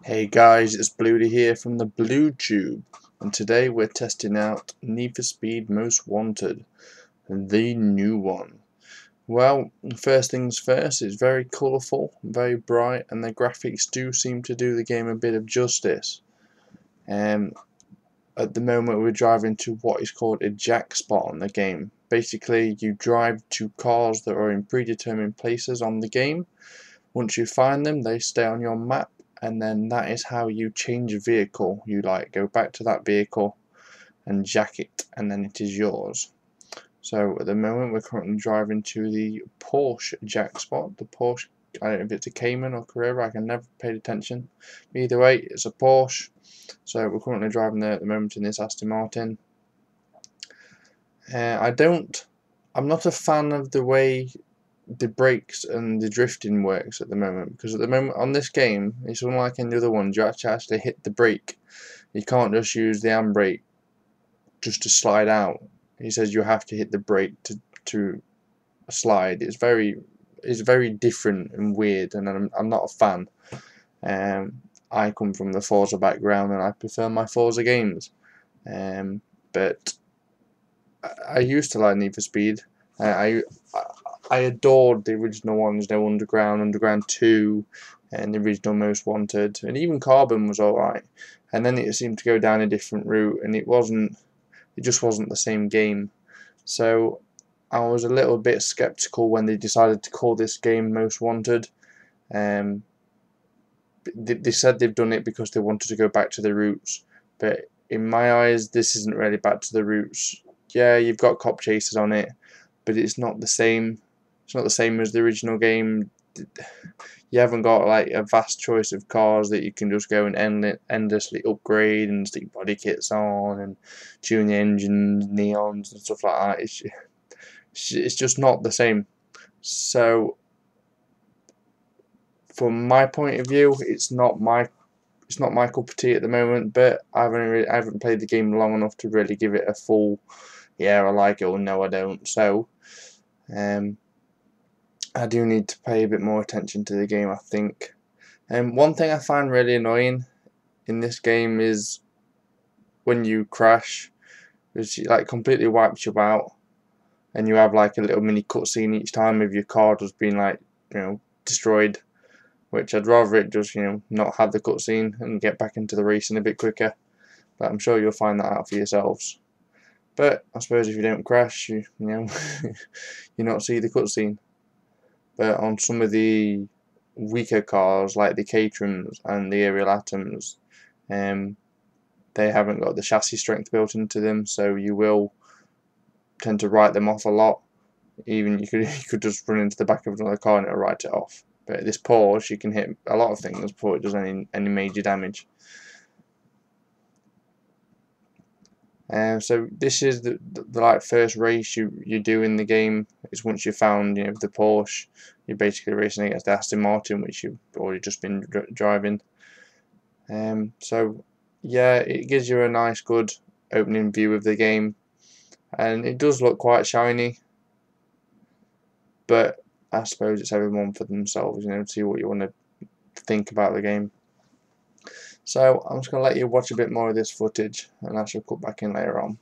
Hey guys, it's Bluudy here from the Bluudy, and today we're testing out Need for Speed Most Wanted, the new one. Well, first things first, it's very colourful, very bright, and the graphics do seem to do the game a bit of justice. Um, at the moment we're driving to what is called a jack spot on the game. Basically, you drive to cars that are in predetermined places on the game. Once you find them, they stay on your map, and then that is how you change a vehicle. You go back to that vehicle and jack it, and then it is yours. So at the moment we're currently driving to the Porsche jack spot. The Porsche, I don't know if it's a Cayman or Carrera, I can never paid attention. Either way, it's a Porsche. So we're currently driving there at the moment in this Aston Martin. I'm not a fan of the way the brakes and the drifting works at the moment, because at the moment on this game it's unlike any other ones. You actually hit the brake. You can't just use the handbrake just to slide out. He says you have to hit the brake to slide. It's very different and weird, and I'm not a fan. I come from the Forza background and I prefer my Forza games, but I used to like Need for Speed. I adored the original ones, Underground 2, and the original Most Wanted, and even Carbon was alright. And then it seemed to go down a different route, and it just wasn't the same game. So I was a little bit skeptical when they decided to call this game Most Wanted. Um, they said they've done it because they wanted to go back to the roots, but in my eyes, this isn't really back to the roots. Yeah, you've got cop chasers on it, but it's not the same. It's not the same as the original game. You haven't got like a vast choice of cars that you can just go and endlessly upgrade and stick body kits on and tune the engines, neons and stuff like that. It's just not the same. So from my point of view, it's not my cup of tea at the moment. But I haven't played the game long enough to really give it a full yeah, I like it or no, I don't. So um, I do need to pay a bit more attention to the game, I think. One thing I find really annoying in this game is when you crash, which like completely wipes you out, and you have like a little mini cutscene each time of your car just being destroyed. Which I'd rather it just not have the cutscene and get back into the racing a bit quicker. But I'm sure you'll find that out for yourselves. But I suppose if you don't crash, you not see the cutscene. But on some of the weaker cars like the Caterhams and the Aerial Atoms, um, they haven't got the chassis strength built into them, so you will tend to write them off a lot. Even you could just run into the back of another car and it'll write it off. But this Porsche, you can hit a lot of things before it does any major damage. So this is the first race you do in the game. Is once you found the Porsche, you're basically racing against the Aston Martin, which you've already just been driving. So yeah, it gives you a nice, good opening view of the game, and it does look quite shiny. But I suppose it's everyone for themselves, see what you want to think about the game. So I'm just going to let you watch a bit more of this footage, and I shall cut back in later on.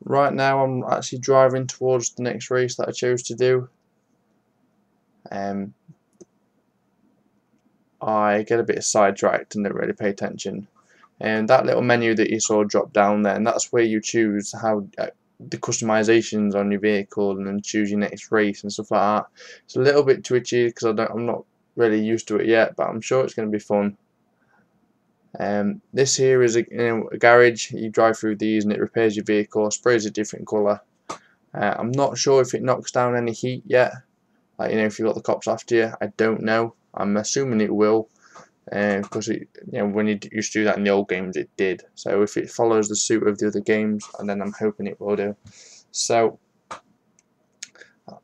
right now I'm actually driving towards the next race that I chose to do. I get a bit sidetracked and don't really pay attention. And that little menu that you saw drop down there, and that's where you choose how the customizations on your vehicle, and then choose your next race and stuff like that. It's a little bit twitchy because I'm not really used to it yet, but I'm sure it's going to be fun. This here is a garage. You drive through these and it repairs your vehicle, sprays a different colour. I'm not sure if it knocks down any heat yet. Like, if you've got the cops after you, I don't know. I'm assuming it will, because when you used to do that in the old games, it did. So if it follows the suit of the other games, and then I'm hoping it will do. So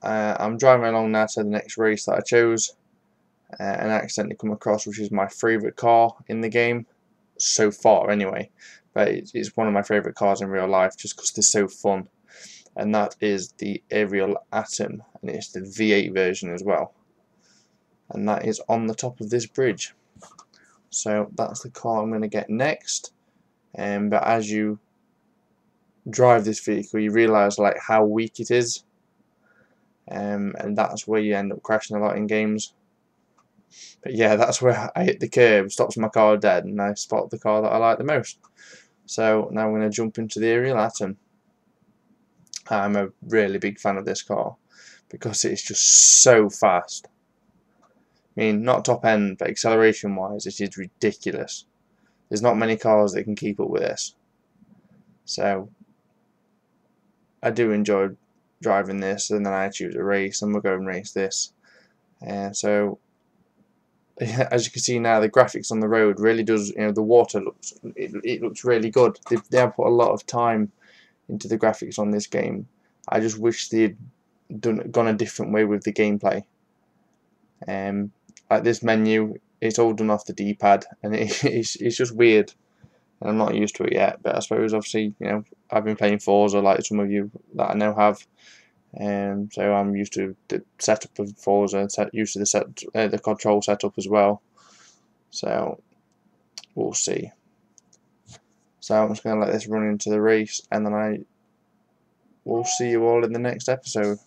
I'm driving along now to the next race that I chose, and I accidentally come across, which is my favourite car in the game so far, anyway. But it's one of my favourite cars in real life, just because they're so fun. And that is the Aerial Atom, and it's the V8 version as well. And that is on the top of this bridge. So that's the car I'm going to get next. But as you drive this vehicle, you realise like how weak it is, and that's where you end up crashing a lot in games. But yeah, that's where I hit the curb, stops my car dead, and I spot the car that I like the most. So now I'm going to jump into the Aerial Atom. I'm a really big fan of this car because it's just so fast. I mean, not top end, but acceleration wise, it is ridiculous. There's not many cars that can keep up with this. So I do enjoy driving this, and then I choose a race, and we'll go and race this. So as you can see now, the graphics on the road really does, the water looks, it looks really good. They have put a lot of time into the graphics on this game. I just wish they'd gone a different way with the gameplay. Like this menu, it's all done off the D-pad, and it's just weird, and I'm not used to it yet. But I suppose obviously, I've been playing Forza like some of you that I know have, so I'm used to the setup of Forza, used to the control setup as well. So we'll see. So I'm just going to let this run into the race, and then I will see you all in the next episode.